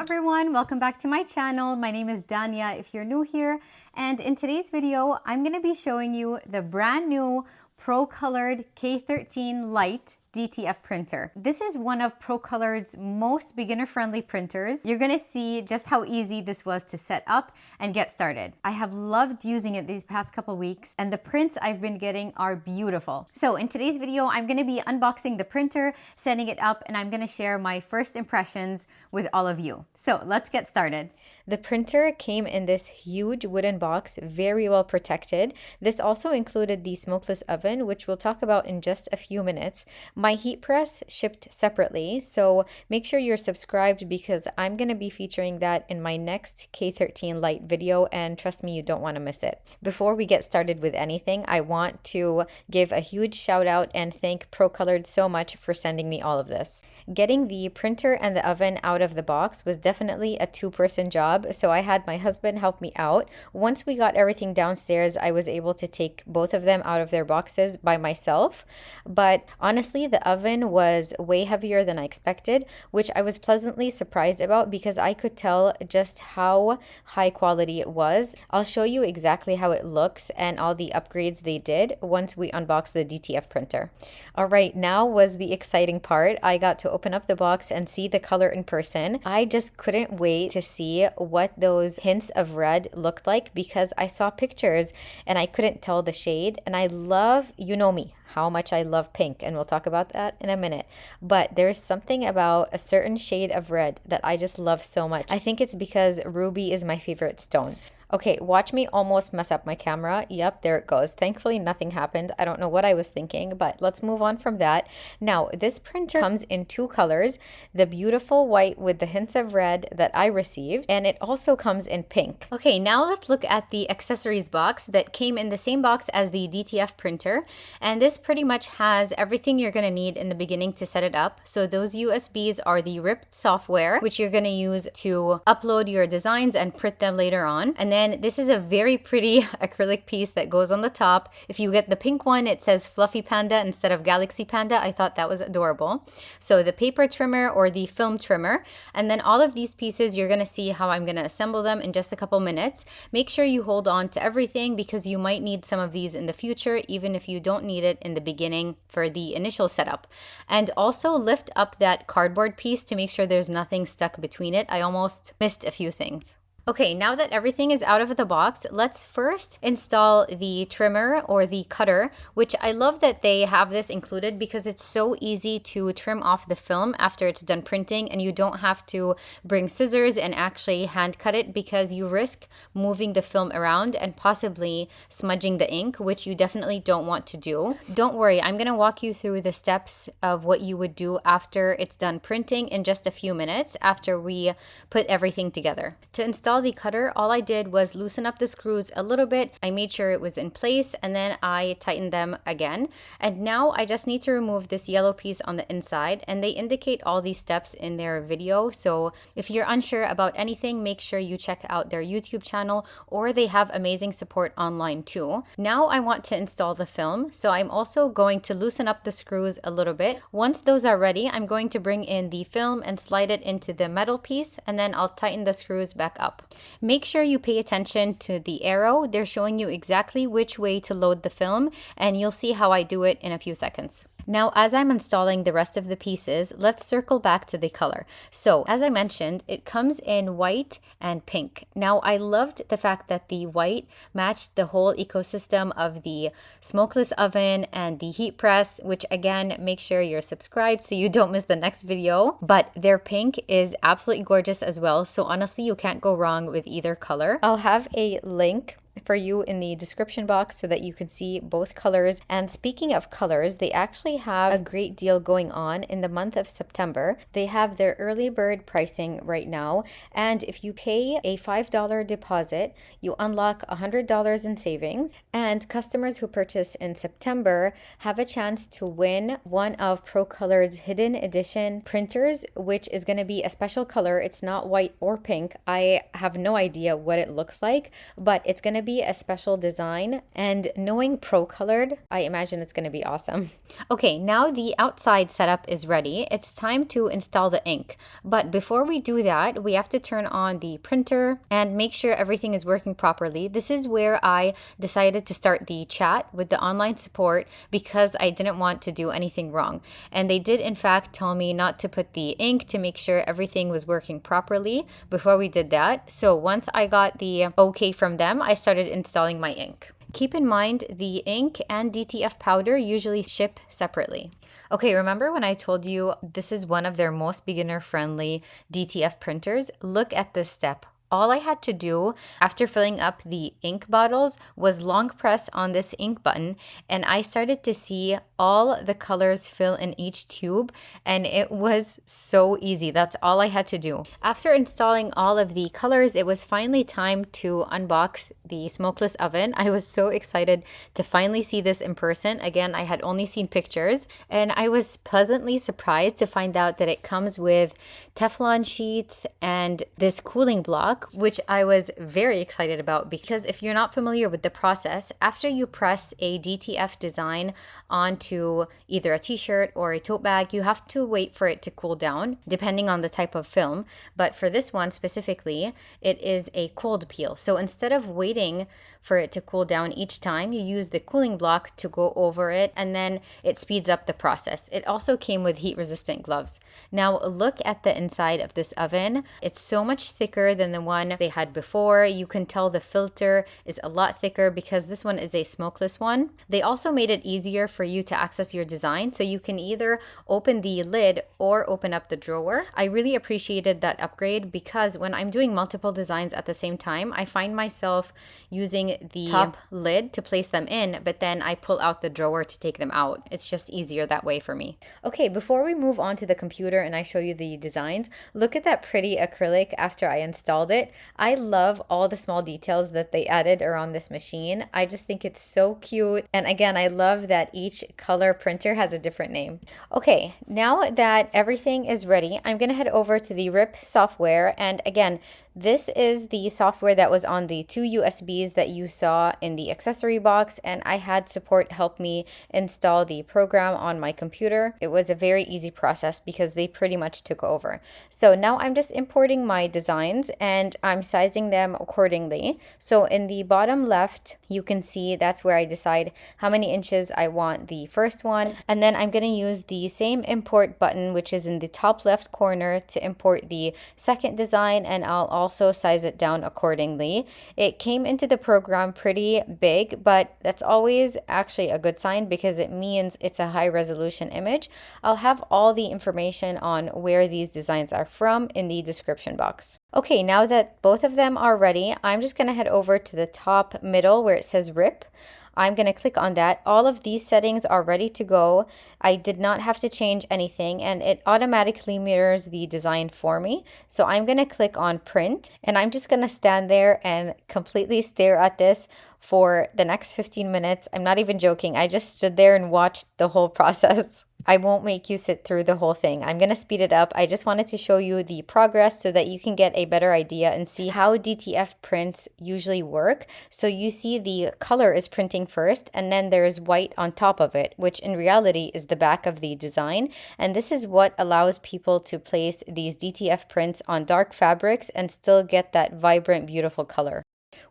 everyone, welcome back to my channel. My name is Dania if you're new here, and in today's video I'm going to be showing you the brand new Procolored K13 Lite DTF printer. This is one of Procolored's most beginner-friendly printers. You're gonna see just how easy this was to set up and get started. I have loved using it these past couple weeks, and the prints I've been getting are beautiful. So in today's video, I'm gonna be unboxing the printer, setting it up, and I'm gonna share my first impressions with all of you. So let's get started. The printer came in this huge wooden box, very well protected. This also included the smokeless oven, which we'll talk about in just a few minutes. My heat press shipped separately, so make sure you're subscribed because I'm going to be featuring that in my next K13 Lite video, and trust me, you don't want to miss it. Before we get started with anything, I want to give a huge shout out and thank Procolored so much for sending me all of this. Getting the printer and the oven out of the box was definitely a two-person job, so I had my husband help me out. Once we got everything downstairs, I was able to take both of them out of their boxes by myself, but honestly, the oven was way heavier than I expected, which I was pleasantly surprised about because I could tell just how high quality it was. I'll show you exactly how it looks and all the upgrades they did once we unbox the DTF printer. All right, now was the exciting part. I got to open up the box and see the color in person. I just couldn't wait to see what those hints of red looked like because I saw pictures and I couldn't tell the shade. And I love, you know me, how much I love pink, and we'll talk about that in a minute. But there's something about a certain shade of red that I just love so much. I think it's because ruby is my favorite stone. Okay, watch me almost mess up my camera. Yep, there it goes. Thankfully, nothing happened. I don't know what I was thinking, but let's move on from that. Now, this printer comes in two colors, the beautiful white with the hints of red that I received, and it also comes in pink. Okay, now let's look at the accessories box that came in the same box as the DTF printer, and this pretty much has everything you're gonna need in the beginning to set it up. So those USBs are the ripped software, which you're gonna use to upload your designs and print them later on. And then this is a very pretty acrylic piece that goes on the top. If you get the pink one, it says Fluffy Panda instead of Galaxy Panda. I thought that was adorable. So the paper trimmer or the film trimmer, and then all of these pieces, you're gonna see how I'm gonna assemble them in just a couple minutes. Make sure you hold on to everything because you might need some of these in the future, even if you don't need it in the beginning for the initial setup. And also lift up that cardboard piece to make sure there's nothing stuck between it. I almost missed a few things. Okay, now that everything is out of the box, let's first install the trimmer or the cutter, which I love that they have this included because it's so easy to trim off the film after it's done printing, and you don't have to bring scissors and actually hand cut it because you risk moving the film around and possibly smudging the ink, which you definitely don't want to do. Don't worry, I'm going to walk you through the steps of what you would do after it's done printing in just a few minutes after we put everything together. To install the cutter, all I did was loosen up the screws a little bit. I made sure it was in place and then I tightened them again. And now I just need to remove this yellow piece on the inside, and they indicate all these steps in their video. So if you're unsure about anything, make sure you check out their YouTube channel, or they have amazing support online too. Now I want to install the film, so I'm also going to loosen up the screws a little bit. Once those are ready, I'm going to bring in the film and slide it into the metal piece, and then I'll tighten the screws back up. Make sure you pay attention to the arrow. They're showing you exactly which way to load the film, and you'll see how I do it in a few seconds. Now, as I'm installing the rest of the pieces, let's circle back to the color. So, as I mentioned, it comes in white and pink. Now, I loved the fact that the white matched the whole ecosystem of the smokeless oven and the heat press, which again, make sure you're subscribed so you don't miss the next video. But their pink is absolutely gorgeous as well. So honestly, you can't go wrong with either color. I'll have a link for you in the description box so that you can see both colors. And speaking of colors, they actually have a great deal going on in the month of September. They have their early bird pricing right now, and if you pay a $5 deposit, you unlock $100 in savings, and customers who purchase in September have a chance to win one of Procolored's hidden edition printers, which is going to be a special color. It's not white or pink. I have no idea what it looks like, but it's going to be be a special design, and knowing Procolored, I imagine it's going to be awesome. Okay, now the outside setup is ready. It's time to install the ink. But before we do that, we have to turn on the printer and make sure everything is working properly. This is where I decided to start the chat with the online support because I didn't want to do anything wrong. And they did in fact tell me not to put the ink to make sure everything was working properly before we did that. So once I got the okay from them, I started installing my ink. Keep in mind, the ink and DTF powder usually ship separately. Okay, remember when I told you this is one of their most beginner-friendly DTF printers? Look at this step. All I had to do after filling up the ink bottles was long press on this ink button, and I started to see all the colors fill in each tube, and it was so easy. That's all I had to do. After installing all of the colors, it was finally time to unbox the smokeless oven. I was so excited to finally see this in person. Again, I had only seen pictures, and I was pleasantly surprised to find out that it comes with Teflon sheets and this cooling block, which I was very excited about because if you're not familiar with the process, after you press a DTF design onto either a t-shirt or a tote bag, you have to wait for it to cool down depending on the type of film. But for this one specifically, it is a cold peel. So instead of waiting for it to cool down each time, you use the cooling block to go over it, and then it speeds up the process. It also came with heat resistant gloves. Now look at the inside of this oven. It's so much thicker than the one they had before. You can tell the filter is a lot thicker because this one is a smokeless one. They also made it easier for you to access your design, so you can either open the lid or open up the drawer. I really appreciated that upgrade because when I'm doing multiple designs at the same time, I find myself using the top lid to place them in, but then I pull out the drawer to take them out. It's just easier that way for me. Okay, before we move on to the computer and I show you the designs, look at that pretty acrylic after I installed it. I love all the small details that they added around this machine. I just think it's so cute. And again, I love that each color printer has a different name. Okay, now that everything is ready, I'm gonna head over to the RIP software. And again, this is the software that was on the 2 USBs that you saw in the accessory box, and I had support help me install the program on my computer. It was a very easy process because they pretty much took over. So now I'm just importing my designs and I'm sizing them accordingly. So in the bottom left, you can see that's where I decide how many inches I want the first one. And then I'm going to use the same import button, which is in the top left corner, to import the second design, and I'll also size it down accordingly. It came into the program pretty big, but that's always actually a good sign because it means it's a high resolution image. I'll have all the information on where these designs are from in the description box. Okay, now that both of them are ready, I'm just going to head over to the top middle where it says RIP. I'm going to click on that. All of these settings are ready to go. I did not have to change anything, and it automatically mirrors the design for me. So I'm going to click on print, and I'm just going to stand there and completely stare at this for the next 15 minutes. I'm not even joking. I just stood there and watched the whole process. I won't make you sit through the whole thing. I'm going to speed it up. I just wanted to show you the progress so that you can get a better idea and see how DTF prints usually work. So you see the color is printing first, and then there's white on top of it, which in reality is the back of the design. And this is what allows people to place these DTF prints on dark fabrics and still get that vibrant, beautiful color.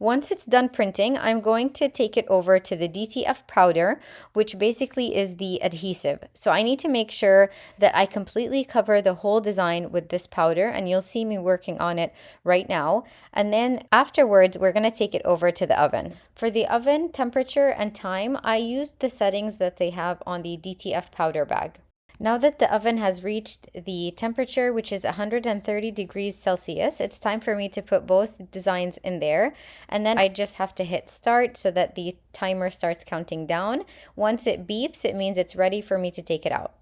Once it's done printing, I'm going to take it over to the DTF powder, which basically is the adhesive. So I need to make sure that I completely cover the whole design with this powder, and you'll see me working on it right now. And then afterwards, we're going to take it over to the oven. For the oven temperature and time, I used the settings that they have on the DTF powder bag. Now that the oven has reached the temperature, which is 130 degrees Celsius, it's time for me to put both designs in there. And then I just have to hit start so that the timer starts counting down. Once it beeps, it means it's ready for me to take it out.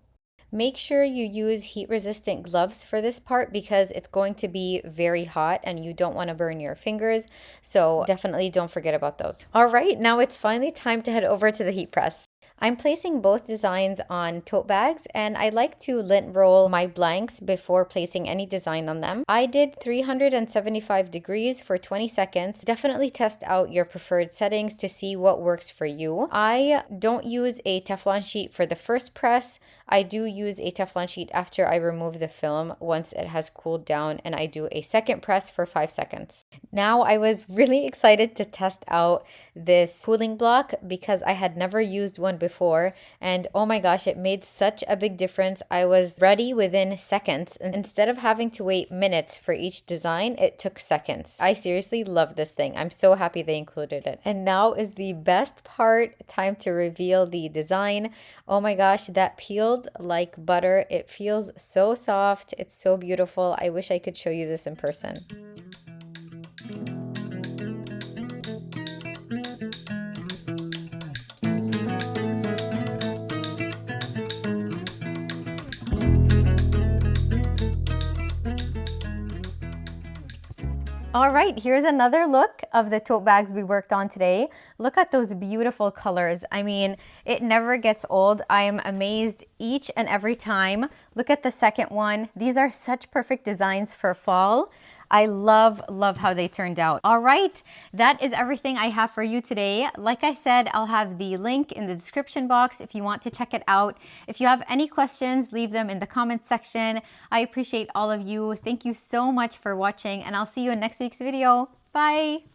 Make sure you use heat-resistant gloves for this part because it's going to be very hot and you don't want to burn your fingers. So definitely don't forget about those. All right, now it's finally time to head over to the heat press. I'm placing both designs on tote bags, and I like to lint roll my blanks before placing any design on them. I did 375 degrees for 20 seconds. Definitely test out your preferred settings to see what works for you. I don't use a Teflon sheet for the first press. I do use a Teflon sheet after I remove the film once it has cooled down, and I do a second press for 5 seconds. Now I was really excited to test out this cooling block because I had never used one before, and oh my gosh, it made such a big difference. I was ready within seconds, and instead of having to wait minutes for each design, it took seconds. I seriously love this thing. I'm so happy they included it. And now is the best part, time to reveal the design. Oh my gosh, that peeled like butter. It feels so soft. It's so beautiful. I wish I could show you this in person. All right, here's another look of the tote bags we worked on today. Look at those beautiful colors. I mean, it never gets old. I am amazed each and every time. Look at the second one. These are such perfect designs for fall. I love how they turned out. All right, that is everything I have for you today. Like I said, I'll have the link in the description box if you want to check it out. If you have any questions, leave them in the comments section. I appreciate all of you. Thank you so much for watching, and I'll see you in next week's video. Bye.